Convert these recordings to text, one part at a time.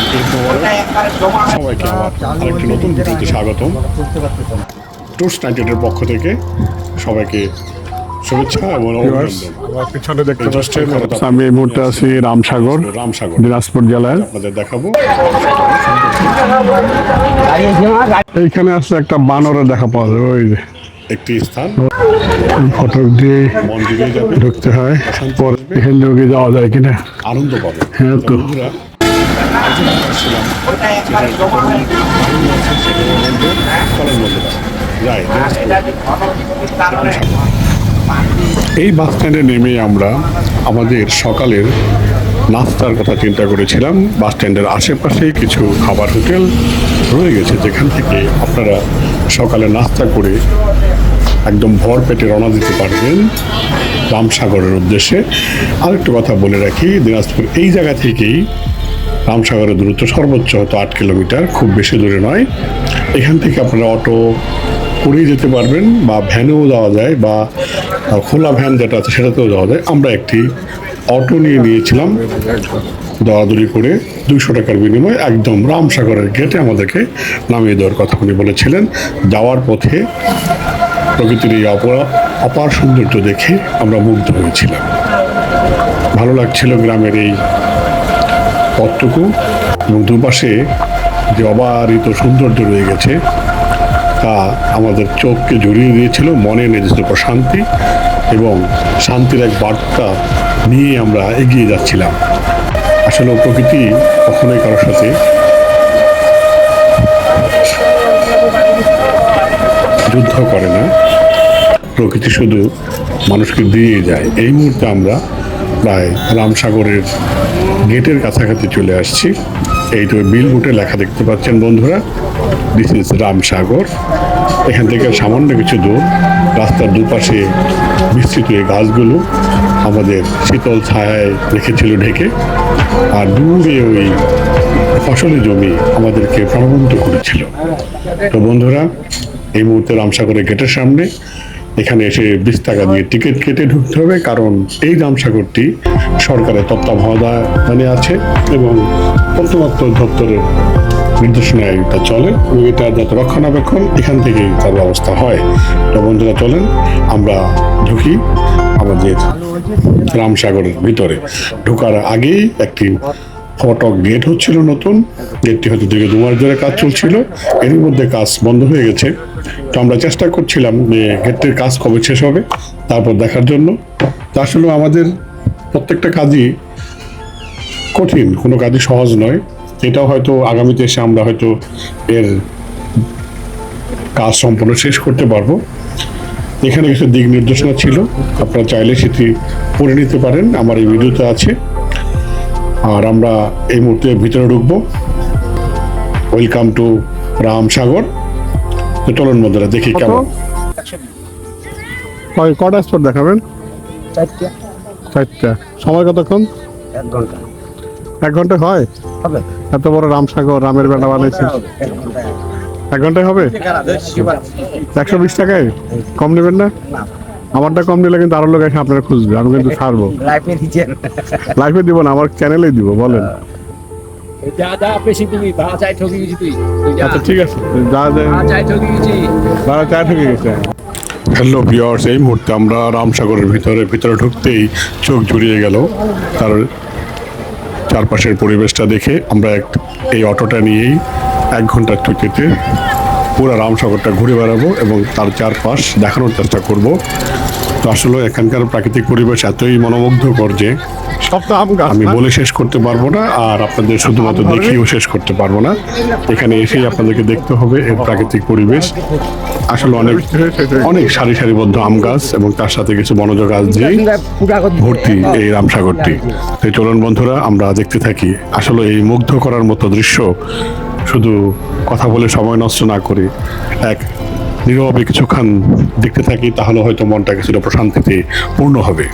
সবাইকে আমার আরেকটি নতুন ভিডিওতে স্বাগতম। টুরস 98-এর পক্ষ থেকে সবাইকে শুভেচ্ছা এবং আমি এই মুহূর্তে আছি রামসাগর দিনাজপুর জেলায়। আপনাদের দেখাবো এইখানে আসলে একটা বানরের দেখা পাওয়া যাবে। ওই যে একটি স্থান, ফটক দিয়ে মন্দিরে যাবে, ঢুকতে হয়, পরে এখান থেকে যাওয়া যায় কিনা আনন্দ পাবে। হ্যাঁ তো বন্ধুরা এই বাস স্ট্যান্ডে নেমে আমরা আমাদের সকালের নাস্তার কথা চিন্তা করেছিলাম। বাস স্ট্যান্ডের আশেপাশেই কিছু খাবার হোটেল রয়ে গেছে, যেখান থেকে আপনারা সকালে নাস্তা করে একদম ভর পেটে রওনা দিতে পারবেন রামসাগরের উদ্দেশ্যে। আরেকটু কথা বলে রাখি, দিনাজপুর এই জায়গা থেকেই রামসাগরের দূরত্ব সর্বোচ্চ হয়তো 8 কিলোমিটার, খুব বেশি দূরে নয়। এখান থেকে আপনারা অটো করেই যেতে পারবেন, বা ভ্যানেও যাওয়া যায়, বা খোলা ভ্যান যেটা আছে সেটাতেও যাওয়া যায়। আমরা একটি অটো নিয়েছিলাম দৌড়াদৌড়ি করে 200 টাকার বিনিময়ে একদম রামসাগরের গেটে আমাদেরকে নামিয়ে দেওয়ার কথা উনি বলেছিলেন। যাওয়ার পথে প্রকৃতির এই অপার সৌন্দর্য দেখে আমরা মুগ্ধ হয়েছিলাম। ভালো লাগছিল গ্রামের এই পথটুকু, এবং দুপাশে যে অবারিত সৌন্দর্য রয়ে গেছে তা আমাদের চোখকে জড়িয়ে দিয়েছিল, মনে এনে দিয়েছিল প্রশান্তি, এবং শান্তির এক বার্তা নিয়ে আমরা এগিয়ে যাচ্ছিলাম। আসলে প্রকৃতি কখনোই কারোর সাথে যুদ্ধ করে না, প্রকৃতি শুধু মানুষকে দিয়ে যায়। এই মুহূর্তে আমরা প্রায় রামসাগরের গেটের কাছাকাছি চলে আসছি। এই তো বিলবোর্ডে লেখা দেখতে পাচ্ছেন বন্ধুরা, দিস ইজ রামসাগর। এখান থেকে সামান্য কিছু দূর, রাস্তার দুপাশে বিস্তৃত এই গাছগুলো আমাদের শীতল ছায়ায় রেখেছিল ঢেকে, আর দূরে ওই ফসলি জমি আমাদেরকে প্রাণবন্ত করেছিল। তো বন্ধুরা, এই মুহূর্তে রামসাগরের গেটের সামনে, এখানে এসে 20 টাকা দিয়ে টিকিট কেটে ঢুকতে হবে, কারণ এই রামসাগরটি সরকারের তত্ত্বাবধানে আছে এবং প্রত্নতত্ত্ব দপ্তরের নির্দেশনায় এটা চলে, এবং এটা যত রক্ষণাবেক্ষণ এখান থেকেই তার ব্যবস্থা হয়। তো বন্ধুরা চলেন আমরা ঢুকি আমাদের রামসাগরের ভিতরে। ঢোকার আগেই একটি ফটক গেট হচ্ছিল নতুন, গেটটি হয়তো 2 মাস ধরে কাজ চলছিল, এর মধ্যে কাজ বন্ধ হয়ে গেছে। তো আমরা চেষ্টা করছিলাম যে গেটটির কাজ কবে শেষ হবে তারপর দেখার জন্য। তা আসলে আমাদের প্রত্যেকটা কাজই কঠিন, কোনো কাজই সহজ নয়। এটাও হয়তো আগামীতে এসে আমরা হয়তো এর কাজ সম্পূর্ণ শেষ করতে পারবো। এখানে কিছু দিক নির্দেশনা ছিল, আপনারা চাইলে সেটি পড়ে নিতে পারেন, আমার এই ভিডিওতে আছে। আর আমরা এই মুহূর্তে ভিতরে ঢুকবো। Welcome to Ramsagar. তো চলুন বন্ধুরা দেখি কেমন। কটা স্পট দেখাবেন? 4টা। সময় কতক্ষণ? 1 ঘন্টা। 1 ঘন্টা হয়? এত বড় রামসাগর, রামের বেটা বানাইছে, 1 ঘন্টায় হবে? 120 টাকায় কম নেবেন না? আমারটা কম নিলে কিন্তু আরো লোক এসে আপনারা খুঁজবে, আমি কিন্তু ছাড়বো। লাইফে দিব না, আমার চ্যানেলেই দিব। বলেন আচ্ছা ঠিক আছে, ঠকে গেছে। হ্যালো ভিউয়ার্স, এই মুহূর্তে আমরা রামসাগরের ভিতরে ঢুকতেই চোখ জুড়িয়ে গেল তার চারপাশের পরিবেশটা দেখে। আমরা এই অটোটা নিয়েই 1 ঘন্টার টিকিটে পুরো রামসাগরটা ঘুরে বেড়াবো এবং তার চারপাশ দেখানোর চেষ্টা করব। তো আসলে এখানকার প্রাকৃতিক পরিবেশ এতই মনোমুগ্ধকর যে আমি বলে শেষ করতে পারবো না, আর আপনাদের শুধুমাত্র দেখিয়েও শেষ করতে পারবো না। এখানে এসেই আপনাদেরকে দেখতে হবে এর প্রাকৃতিক পরিবেশ। আসলে অনেক সারি সারিবদ্ধ আম গাছ এবং তার সাথে কিছু বনজ গাছ দিয়ে ভর্তি এই রামসাগরটি। তাই চলুন বন্ধুরা আমরা দেখতে থাকি। আসলে এই মুগ্ধ করার মতো দৃশ্য শুধু কথা বলে সময় নষ্ট না করে এক নীরবে কিছুক্ষণ দেখতে থাকি, তাহলে হয়তো মনটা কিছুটা প্রশান্তিতে পূর্ণ হবে।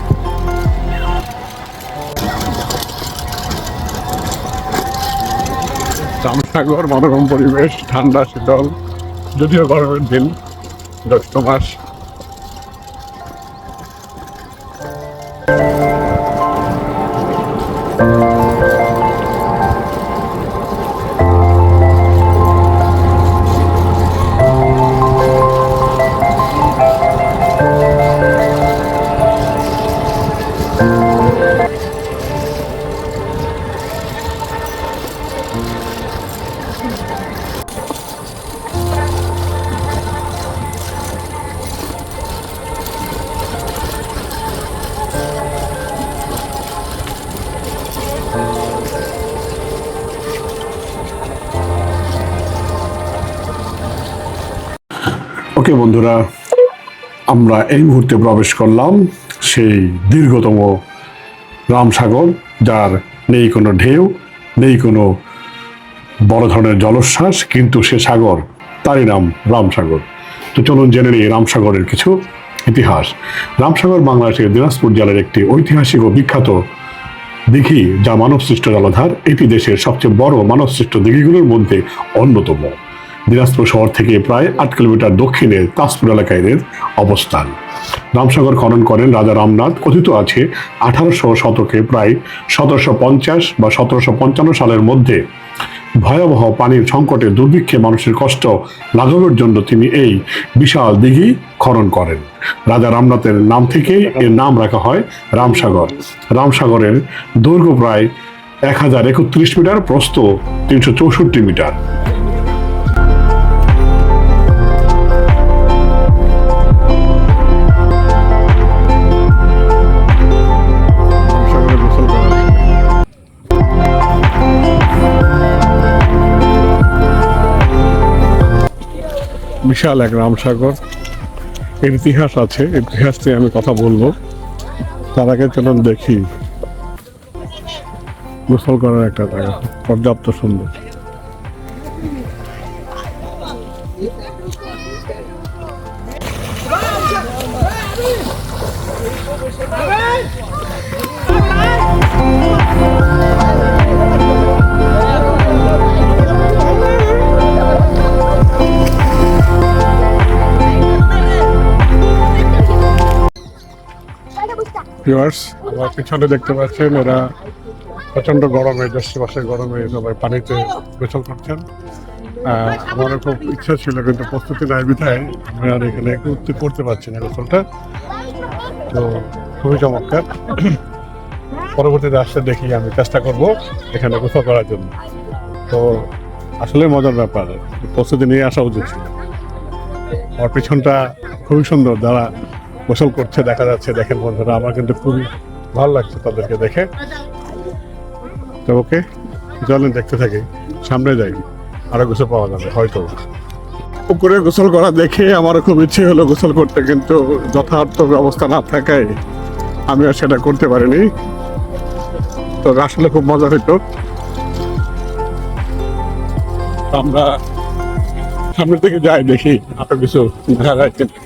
রামসাগর মনোরম পরিবেশ, ঠান্ডা শীতল, যদিও গরমের দিন, জ্যৈষ্ঠ মাস। ওকে বন্ধুরা, আমরা এই মুহূর্তে প্রবেশ করলাম সেই দীর্ঘতম রামসাগর, যার নেই কোনো ঢেউ, নেই কোনো বড় ধরনের জলোচ্ছ্বাস, কিন্তু সে সাগর, তারই নাম রামসাগর। তো চলুন জেনে নিই রামসাগরের কিছু ইতিহাস। রামসাগর বাংলাদেশের দিনাজপুর জেলার একটি ঐতিহাসিক ও বিখ্যাত দিঘি, যা মানবসৃষ্ট জলাধার। এটি দেশের সবচেয়ে বড় মানবসৃষ্ট দিঘিগুলোর মধ্যে অন্যতম। দিনাজপুর শহর থেকে প্রায় ৮ কিলোমিটার দক্ষিণে তাজপুর এলাকায় এর অবস্থান। রামসাগর খনন করেন রাজা রামনাথ। কথিত আছে 1800 শতকে প্রায় 1750 বা 1755 সালের মধ্যে ভয়াবহ পানির সংকটে দুর্ভিক্ষে মানুষের কষ্ট লাঘবের জন্য তিনি এই বিশাল দিঘি খনন করেন। রাজা রামনাথের নাম থেকে এর নাম রাখা হয় রামসাগর। রামসাগরের দৈর্ঘ্য প্রায় 1031 মিটার, প্রস্থ 364 মিটার। বিশাল এক রামসাগর, এর ইতিহাস আছে, ইতিহাস নিয়ে আমি কথা বলবো। তার আগে চলুন দেখি গোসল করার একটা জায়গা, পর্যাপ্ত সুন্দর। ভিউয়ার্স, আমার পিছনে দেখতে পাচ্ছেন এরা প্রচন্ড গরমে, জ্যৈষ্ঠ মাসের গরমে সবাই পানিতে গোসল করছেন। আমারও খুব ইচ্ছা ছিল, কিন্তু প্রস্তুতি নাই বিধায় আমি আর এখানে করতে পারছি না গোসলটা। তো খুবই চমৎকার। পরবর্তীতে আসতে দেখি আমি চেষ্টা করব এখানে গোসল করার জন্য। তো আসলে মজার ব্যাপার, প্রস্তুতি নিয়ে আসা উচিত ছিল। আমার পিছনটা খুবই সুন্দর, যারা গোসল করছে দেখা যাচ্ছে। দেখেন বন্ধুরা, আমার কিন্তু খুবই ভালো লাগছে তাদেরকে দেখে। তো ওকে, চলেন দেখতে থাকি, সামনে যাই, আরো গোসল পাওয়া যাবে হয়তো। পুকুরে গোসল করা দেখে আমারও খুব ইচ্ছে হলো গোসল করতে, কিন্তু যথার্থ ব্যবস্থা না থাকায় আমি আর সেটা করতে পারিনি। তো আসলে খুব মজা হইতো। আমরা সামনের দিকে যাই, দেখি আরো কিছু দেখা যায় কিনা।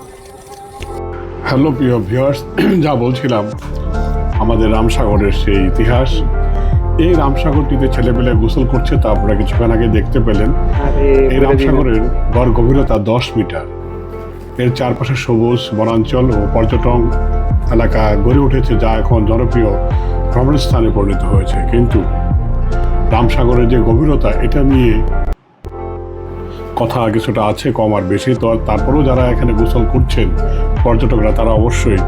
হ্যালো প্রিয় ভিউয়ার্স, যা বলছিলাম আমাদের রামসাগরের সেই ইতিহাস। এই রামসাগরটিতে ছেলেপেলে গোসল করছে, তা আপনারা কিছুক্ষণ আগে দেখতে পেলেন। এই রামসাগরের গড় গভীরতা 10 মিটার। এর চারপাশে সবুজ বনাঞ্চল ও পর্যটন এলাকা গড়ে উঠেছে, যা এখন জনপ্রিয় ভ্রমণের স্থানে পরিণত হয়েছে। কিন্তু রামসাগরের যে গভীরতা, এটা নিয়ে কথা কিছুটা আছে, কম আর বেশি। তো তারপরেও যারা এখানে গোসল করছেন পর্যটকরা, তারা অবশ্যই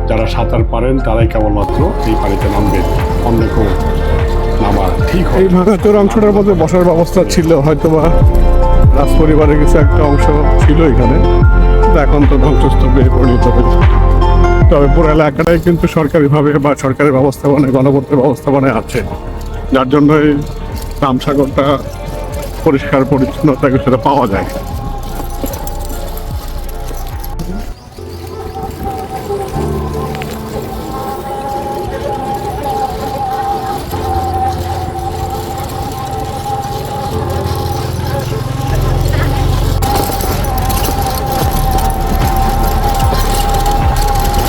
যারা সাঁতার পারেন তারাই কেবলমাত্র এই পানিতে নামবেন, অন্য কেউ নামা ঠিক হয়। এই ভাঙাচোর অংশটার মধ্যে বসার ব্যবস্থা ছিল, হয়তোবা রাজ পরিবারের কিছু একটা অংশ ছিল এখানে, কিন্তু এখন তো ধ্বংসস্তূপে পরিণত হয়েছে। তবে পুরো এলাকাটাই কিন্তু সরকারিভাবে বা সরকারি ব্যবস্থাপনায়, গণপূর্ত ব্যবস্থাপনায় আছে, যার জন্য এই রামসাগরটা পরিষ্কার পরিচ্ছন্নতা কিছুটা পাওয়া যায়।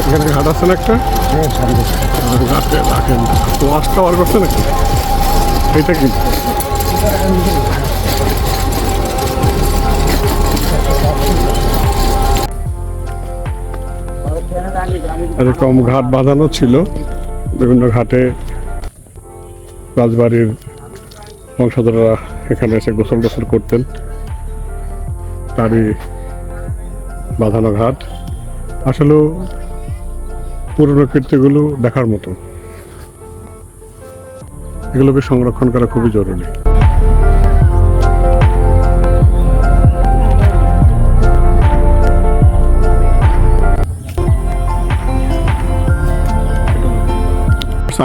এখানে ঘাট আছে না একটা, ঘাটে রাখেন ওয়াশ টাওয়ার করছে নাকি, এইটা কি? এরকম ঘাট বাঁধানো ছিল বিভিন্ন ঘাটে। রাজবাড়ির বংশধররা এখানে এসে গোসল টোসল করতেন, তারই বাঁধানো ঘাট। আসলে পুরনো কীর্তিগুলো দেখার মতো, এগুলোকে সংরক্ষণ করা খুবই জরুরি।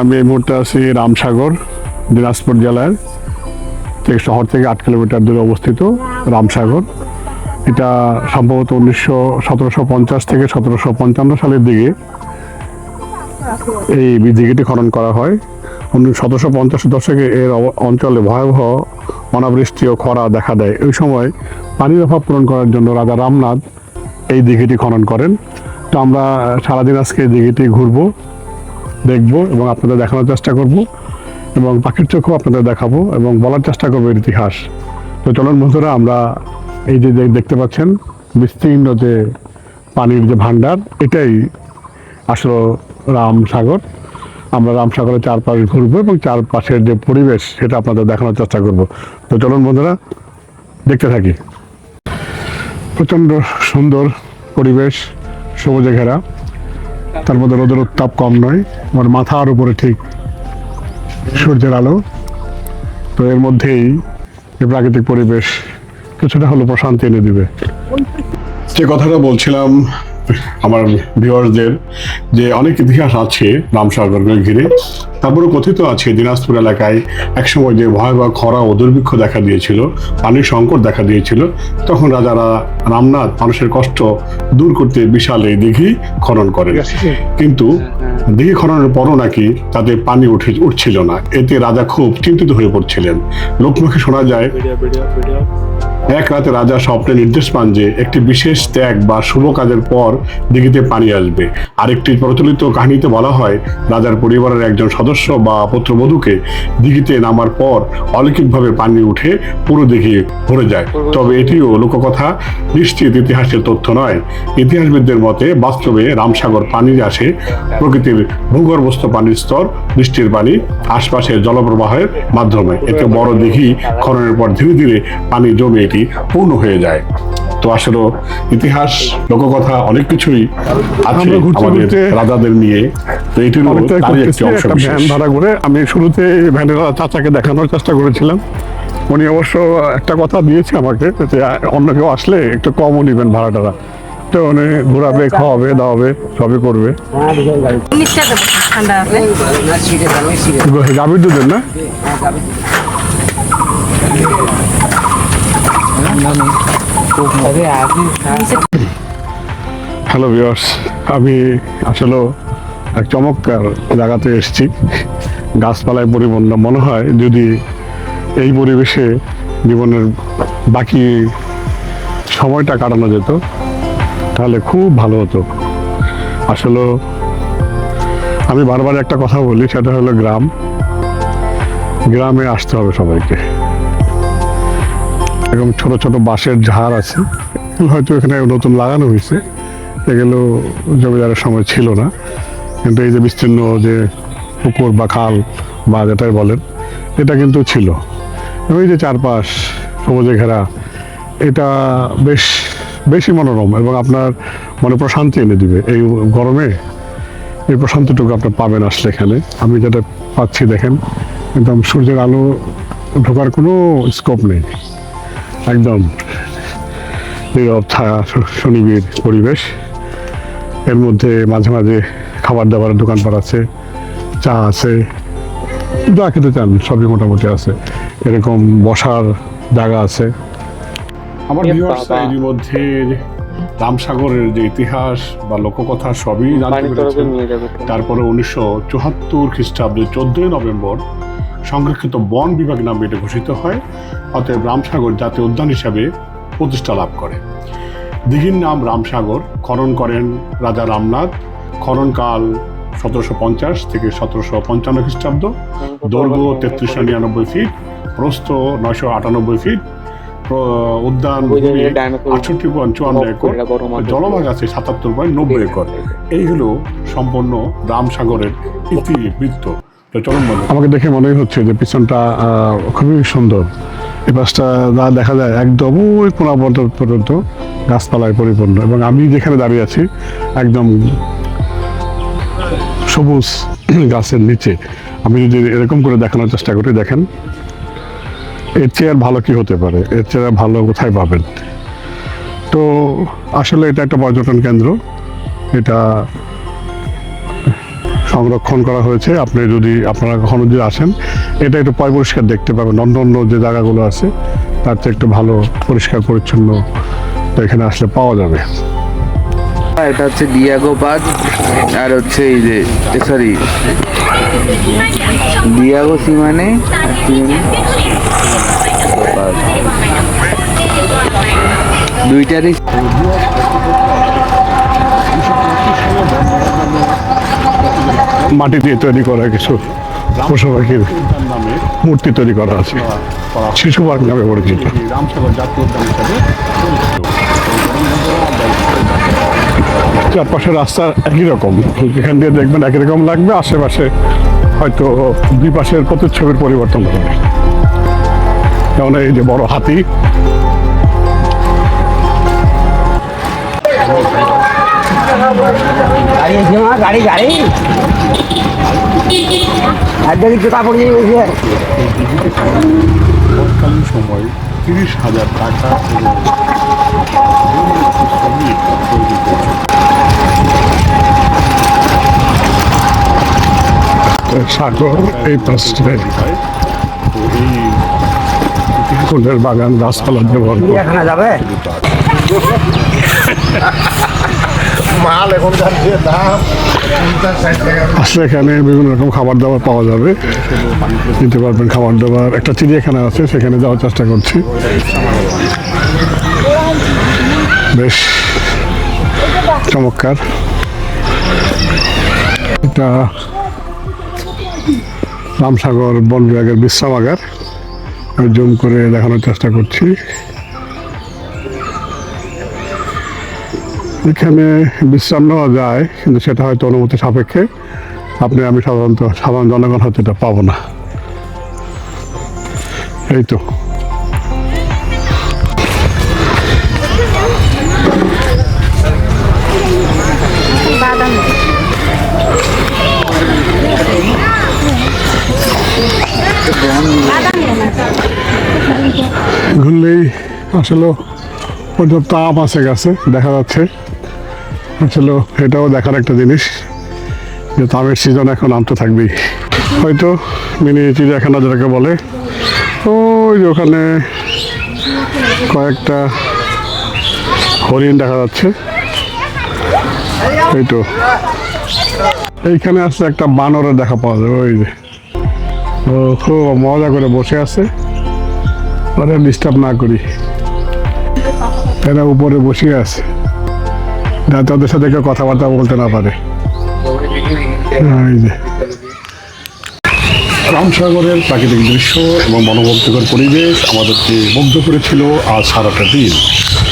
আমি এই মুহূর্তে আছি রামসাগর, দিনাজপুর জেলার শহর থেকে 8 কিলোমিটার দূরে অবস্থিত রামসাগর। এটা সম্ভবত 1750 থেকে 1755 সালের দিকে এই দিঘিটি খনন করা হয়। 1750 দশকে এর অঞ্চলে ভয়াবহ অনাবৃষ্টি ও খরা দেখা দেয়। ওই সময় পানির অভাব পূরণ করার জন্য রাজা রামনাথ এই দিঘিটি খনন করেন। তো আমরা সারাদিন আজকে এই দিঘিটি ঘুরবো, দেখবো এবং আপনাদের দেখানোর চেষ্টা করব এবং পাখির চোখও আপনাদের দেখাবো এবং বলার চেষ্টা করবো এর ইতিহাস। তো চলুন বন্ধুরা, আমরা এই যে দেখতে পাচ্ছেন বিস্তীর্ণ যে পানির যে ভান্ডার, এটাই আসলে রামসাগর। আমরা রামসাগরের চারপাশ ঘুরবো এবং চারপাশের যে পরিবেশ সেটা আপনাদের দেখানোর চেষ্টা করব। তো চলুন বন্ধুরা, দেখতে থাকি। প্রচণ্ড সুন্দর পরিবেশ, সবুজে ঘেরা, তার মধ্যে রোদের উত্তাপ কম নয়, আমার মাথার উপরে ঠিক সূর্যের আলো। তো এর মধ্যেই এই প্রাকৃতিক পরিবেশ কিছুটা হলো প্রশান্তি এনে দিবে। যে কথাটা বলছিলাম আমার ভিউয়ার্সদের, যে অনেক ইতিহাস আছে রামসাগরকে ঘিরে। তারপরে কথিত আছে দিনাজপুর এলাকায় একসময় যে ভয়াবহ খরা ও দুর্ভিক্ষ দেখা দিয়েছিল, পানির সংকট দেখা দিয়েছিল, তখন রাজারা রামনাথ মানুষের কষ্ট দূর করতে বিশাল এই দিঘি খনন করেন। কিন্তু দিঘি খননের পরও নাকি তাতে পানি উঠছিল না। এতে রাজা খুব চিন্তিত হয়ে পড়ছিলেন। লোকমুখে শোনা যায়, এক রাতে রাজা স্বপ্নে নির্দেশ পান যে একটি বিশেষ ত্যাগ বা শুভ কাজের পর দিঘিতে পানি আসবে। আরেকটি প্রচলিত কাহিনীতে বলা হয়, রাজার পরিবারের একজন সদস্য বা পুত্রবধূকে দিঘিতে নামার পর অলৌকিকভাবে পানি উঠে পুরো দিঘি ভরে যায়। তবে এটিও লোককথা, নিশ্চিত ইতিহাসের তথ্য নয়। ইতিহাসবিদদের মতে বাস্তবে রামসাগর পানি আসে প্রকৃতির ভূগর্ভস্থ পানির স্তর, বৃষ্টির পানি, আশপাশের জলপ্রবাহের মাধ্যমে। এতে বড় দিঘি খননের পর ধীরে ধীরে পানি জমে এটি পূর্ণ হয়ে যায়। তো আসলে ইতিহাস, লোককথা অনেক কিছুই আছে আমাদের রাজাদের নিয়ে। তো এটির একটি অংশ বিশেষ। ভাড়া করে আমি শুরুতে ভ্যানের চাচাকে দেখানোর চেষ্টা করেছিলাম। উনি অবশ্য একটা কথা দিয়েছে আমাকে, যে অন্য কেউ আসলে একটু কমও নেবেন ভাড়াটা। তো উনি ঘোরাবে, খাওয়াবে, দাওয়াবে, সবই করবে। গাভীর দুধের না? হ্যালো ভিউয়ার্স, আমি আসলে এক চমৎকার জায়গাতে এসেছি, গাছপালায় পরিপূর্ণ। মনে হয় যদি এই পরিবেশে জীবনের বাকি সময়টা কাটানো যেত তাহলে খুব ভালো হতো। আসলে আমি বারবার একটা কথা বলি, সেটা হলো গ্রামে আসতে হবে সবাইকে। এরকম ছোট ছোট বাঁশের ঝাড় আছে, হয়তো এখানে নতুন লাগানো হয়েছে, এগুলো জমিদারের সময় ছিল না। কিন্তু এই যে বিস্তীর্ণ যে পুকুর বা খাল বা যেটাই বলেন, এটা কিন্তু ছিল। ওই যে চারপাশ সবুজে ঘেরা, এটা বেশি মনোরম এবং আপনার মনে প্রশান্তি এনে দিবে। এই গরমে এই প্রশান্তিটুকু আপনি পাবেন আসলে এখানে। আমি যেটা পাচ্ছি দেখেন, একদম সূর্যের আলো ঢোকার কোনো স্কোপ নেই, একদম নীরব ছায়া সুনিবিড় পরিবেশ। এর মধ্যে মাঝে মাঝে খাবার দাবারের দোকানপাট আছে, চা আছে, যা খেতে চান সবই মোটামুটি আছে। এরকম বসার জায়গা আছে। আমার এর মধ্যে রামসাগরের যে ইতিহাস বা লোককথা সবই জানতে পেরেছেন। তারপরে 1974 খ্রিস্টাব্দে 14 নভেম্বর সংরক্ষিত বন বিভাগ নামে এটা ঘোষিত হয়। অতএব রামসাগর জাতীয় উদ্যান হিসাবে প্রতিষ্ঠা লাভ করে। দিঘির নাম রামসাগর। খনন করেন রাজা রামনাথ। খননকাল 1750 থেকে 1755 খ্রিস্টাব্দ। দৈর্ঘ্য 3399 ফিট, প্রস্থ 998 ফিট, উদ্যান 68.54 একর, জলভাগ আছে 77.90 একর। এই হলো সম্পূর্ণ রামসাগরের ইতিবৃত্ত। আমাকে দেখে মনেই হচ্ছে যে পিছনটা খুবই সুন্দর। এই পাশটা যা দেখা যায় একদম ওই কোনা পর্যন্ত গাছপালায় পরিপূর্ণ, এবং আমি যেখানে দাঁড়িয়ে আছি একদম সবুজ গাছের নিচে। আমি যদি এরকম করে দেখানোর চেষ্টা করি, দেখেন এর চেয়ে আর ভালো কি হতে পারে, এর চেয়ে ভালো কোথায় পাবেন। তো আসলে এটা একটা পর্যটন কেন্দ্র, এটা সংরক্ষণ করা হয়েছে। আপনারা কখনো যদি আসেন, এটা একটু পরিষ্কার দেখতে পাবেন। অন্য যে জায়গাগুলো আছে তার চেয়ে একটু ভালো পরিষ্কার পরিচ্ছন্ন তো এখানে আসলে পাওয়া যাবে। এটা হচ্ছে ডিয়াগো পার্ক, আর হচ্ছে এই যে সরি ডিয়াগো সি মানে দুইটারই মাটি দিয়ে তৈরি করা কিছু পশু পাখির মূর্তি তৈরি করা আছে, শিশু পার্ক নামে পরিচিত। চারপাশে রাস্তা একই রকম, এখান দিয়ে দেখবেন একই রকম লাগবে, আশেপাশে হয়তো দুই পাশের প্রতিচ্ছবির পরিবর্তন হবে। যেমন এই যে বড় হাতি, গাড়ি গাড়ি আর দেখি জুতা পড়ে যাবে। তৎকালীন সময় 30,000 টাকা সাগর এই পাশে ফুলের বাগান, গাছপালা দিয়ে ভরপুর। এখানে যাবে মাল এখন যাচ্ছে দাম আসলে এখানে বিভিন্ন রকম খাবার দাবার পাওয়া যাবে, নিতে পারবেন খাবার দাবার। একটা চিড়িয়াখানা আছে, সেখানে যাওয়ার চেষ্টা করছি। বেশ চমৎকার। এটা রামসাগর বন বিভাগের বিশ্রামাগার, আমি জুম করে দেখানোর চেষ্টা করছি। এখানে বিশ্রাম নেওয়া যায়, কিন্তু সেটা হয়তো অনুমতি সাপেক্ষে। আমি সাধারণ জনগণ হয়তো এটা পাবো না। এই তো ঘুরলেই আসলে পর্যাপ্ত আম আছে গাছে, দেখা যাচ্ছে। আসলে এটাও দেখার একটা জিনিস যে আমের সিজন এখন আম তো থাকবেই। হয়তো মিনি চিড়িয়াখানা যেটাকে বলে, ওই যে ওখানে কয়েকটা হরিণ দেখা যাচ্ছে। এই তো এইখানে আসলে একটা বানরের দেখা পাওয়া যাবে, ওই যে ও খুব মজা করে বসে আছে, ওরা ডিস্টার্ব না করি। এরা উপরে বসে আছে, যাতে ওদের সাথে কেউ কথাবার্তা বলতে না পারে। এই যে রামসাগরের প্রাকৃতিক দৃশ্য এবং মনোমুগ্ধকর পরিবেশ আমাদেরকে মুগ্ধ করেছিল আজ সারাটা দিন।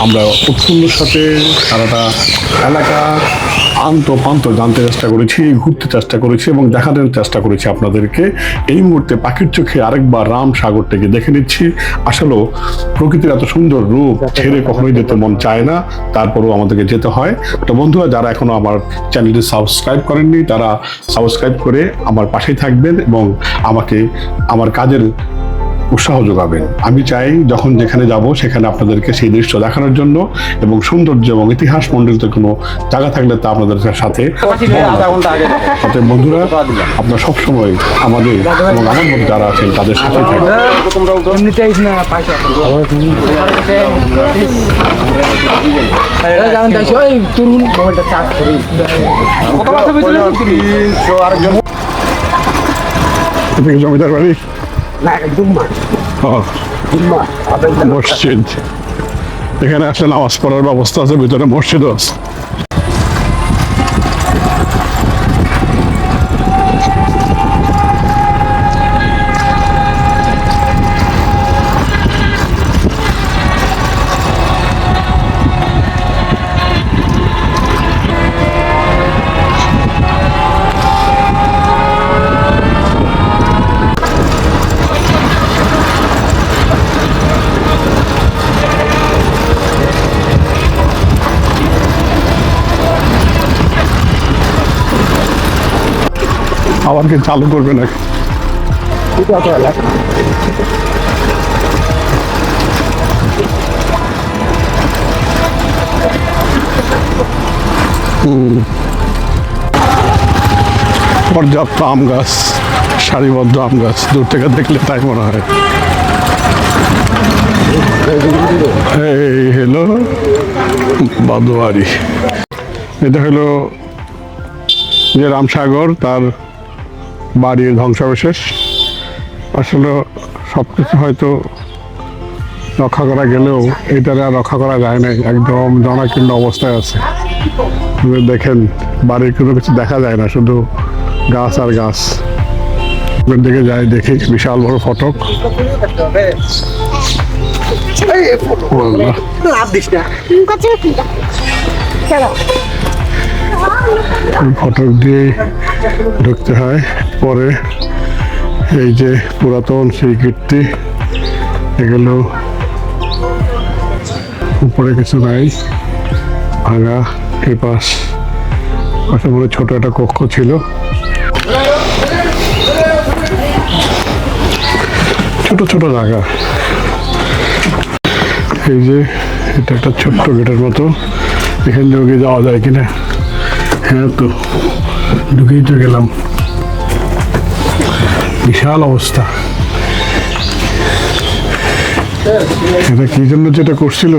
আমরা উৎফুল্লর সাথে সারাটা এলাকা আন্ত জানতে চেষ্টা করেছি, ঘুরতে চেষ্টা করেছি এবং দেখানোর চেষ্টা করেছি আপনাদেরকে। এই মুহূর্তে পাখির চোখে আরেকবার রামসাগরটাকে দেখে নিচ্ছি। আসলেও প্রকৃতির এত সুন্দর রূপ ছেড়ে কখনোই যেতে মন চায় না, তারপরেও আমাদেরকে যেতে হয়। তো বন্ধুরা, যারা এখনো আমার চ্যানেলটি সাবস্ক্রাইব করেননি, তারা সাবস্ক্রাইব করে আমার পাশেই থাকবেন এবং আমাকে আমার কাজের উৎসাহ যোগাবেন। আমি চাই যখন যেখানে যাব সেখানে আপনাদেরকে সেই দৃশ্য দেখানোর জন্য, এবং সৌন্দর্য এবং ইতিহাস মণ্ডিত কোনো জায়গা থাকলে তা আপনাদের সাথে। অতএব বন্ধুরা, আপনারা সবসময় আমাদের এবং আমার মধ্যে যারা আছেন তাদের সাথে থাকবেন। জমিদার বাড়ি না দুম্মা মসজিদ, এখানে আসলে নামাজ পড়ার ব্যবস্থা আছে, ভিতরে মসজিদও আছে। আবার কি চালু করবে নাকি? পর্যাপ্ত আম গাছ, সারিবদ্ধ আম গাছ, দূর থেকে দেখলে তাই মনে হয়। এই হলো বাদোয়ারি। এটা হলো যে রামসাগর, তার বাড়ির ধ্বংসাবশেষ। আসলে সব কিছু হয়তো রক্ষা করা গেলেও এটারে আর রক্ষা করা যায় না, একদম জনাকীর্ণ অবস্থায় আছে। দেখেন বাড়ির কোনো কিছু দেখা যায় না, শুধু গাছ আর গাছ। দিকে যাই দেখি বিশাল বড় ফটক। ফটক দিয়ে ঢুকতে হয়। পরে এই যে পুরাতন সেই কীর্তি, এগুলো উপরে কিছু নাই, ভাঙা। এই পাশে মনে ছোট একটা কক্ষ ছিল। ছোট ছোট জায়গা। এই যে এটা একটা ছোট্ট গেটের মতো, এখান থেকে যাওয়া যায় কিনা? হ্যাঁ, তো ঢুকেই তো গেলাম। বিশাল অবস্থা। এটা কি জন্য যেটা করছিল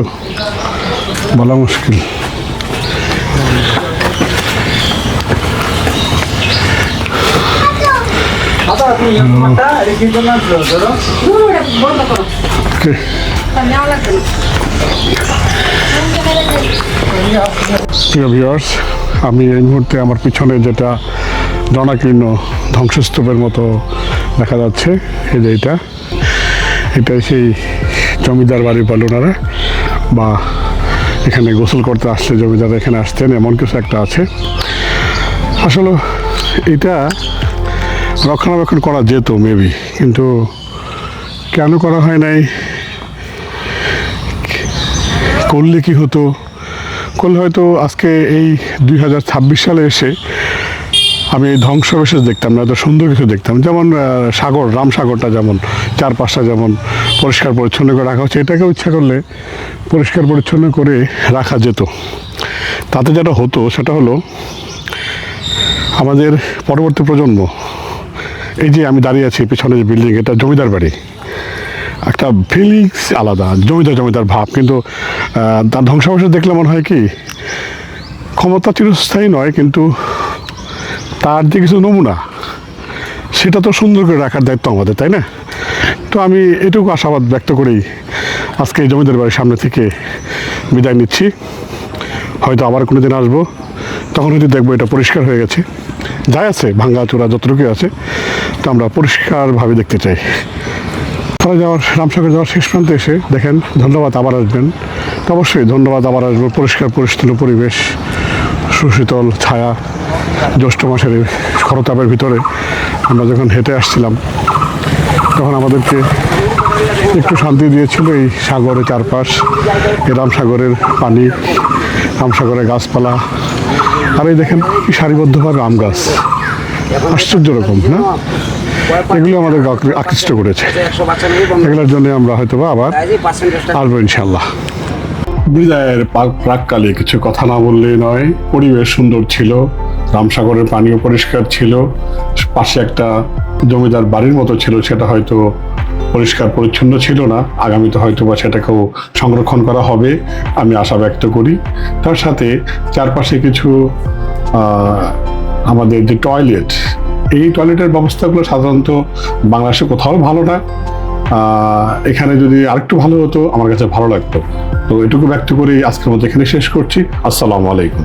বলা মুশকিল। প্রিয় ভিউয়ার্স, আমি এই মুহূর্তে আমার পিছনে যেটা জনাকীর্ণ ধ্বংসস্তূপের মতো দেখা যাচ্ছে, এই যে এটাই সেই জমিদার বাড়ি বলে ওনারা, বা এখানে গোসল করতে আসলে জমিদাররা এখানে আসতেন, এমন কিছু একটা আছে। আসলে এটা রক্ষণাবেক্ষণ করা যেত মেবি, কিন্তু কেন করা হয় নাই, করলে কি হতো, করলে হয়তো আজকে এই 2026 সালে এসে আমি এই ধ্বংসাবশেষ দেখতাম না, এত সুন্দর কিছু দেখতাম। যেমন সাগর, রামসাগরটা যেমন চারপাশটা যেমন পরিষ্কার পরিচ্ছন্ন করে রাখা হচ্ছে, এটাকেও ইচ্ছা করলে পরিষ্কার পরিচ্ছন্ন করে রাখা যেত। তাতে যেটা হতো সেটা হলো আমাদের পরবর্তী প্রজন্ম, এই যে আমি দাঁড়িয়ে আছি পিছনে যে বিল্ডিং, এটা জমিদার বাড়ি, একটা ফিলিংস আলাদা, জমিদার ভাব। কিন্তু তার ধ্বংসাবশেষ দেখলে মনে হয় কি, ক্ষমতা চিরস্থায়ী নয়, কিন্তু তার যে কিছু নমুনা, সেটা তো সুন্দর করে রাখার দায়িত্ব আমাদের, তাই না? তো আমি এটুকু আশাবাদ ব্যক্ত করেই আজকে এই জমিদার বাড়ির সামনে থেকে বিদায় নিচ্ছি। হয়তো আবার কোনো দিন আসবো, তখন হয়তো দেখবো এটা পরিষ্কার হয়ে গেছে। যাই আছে ভাঙ্গা চোরা যতটুকু আছে, তো আমরা পরিষ্কারভাবে দেখতে চাই। তারা রামসাগর যাওয়ার শেষ প্রান্তে এসে দেখেন, ধন্যবাদ আবার আসবেন। তো অবশ্যই ধন্যবাদ আবার আসবো। পরিষ্কার পরিচ্ছন্ন পরিবেশ, সুশীতল ছায়া, জ্যৈষ্ঠ মাসের খরতাপের ভিতরে আমরা যখন হেঁটে আসছিলাম, তখন আমাদেরকে একটু শান্তি দিয়েছিল এই সাগরের চারপাশ, এই রামসাগরের পানি, রামসাগরের গাছপালা। আর এই দেখেন কি সারিবদ্ধভাবে আম গাছ, আশ্চর্য রকম না? এগুলো আমাদের আকৃষ্ট করেছে। এগুলোর জন্য আমরা হয়তো আবার আসবো ইনশাল্লাহ। বিদায়ের প্রাককালে কিছু কথা না বললে নয়। পরিবেশ সুন্দর ছিল, রামসাগরের পানিও পরিষ্কার ছিল, পাশে একটা জমিদার বাড়ির মতো ছিল, সেটা হয়তো পরিষ্কার পরিচ্ছন্ন ছিল না। আগামীতে হয়তো বা সেটাকেও সংরক্ষণ করা হবে, আমি আশা ব্যক্ত করি। তার সাথে চারপাশে কিছু আমাদের যে টয়লেট, এই টয়লেটের ব্যবস্থাগুলো সাধারণত বাংলাদেশে কোথাও ভালো না। এখানে যদি আরেকটু ভালো হতো আমার কাছে ভালো লাগতো। তো এটুকু ব্যক্ত করেই আজকের মতো এখানে শেষ করছি। আসসালামু আলাইকুম।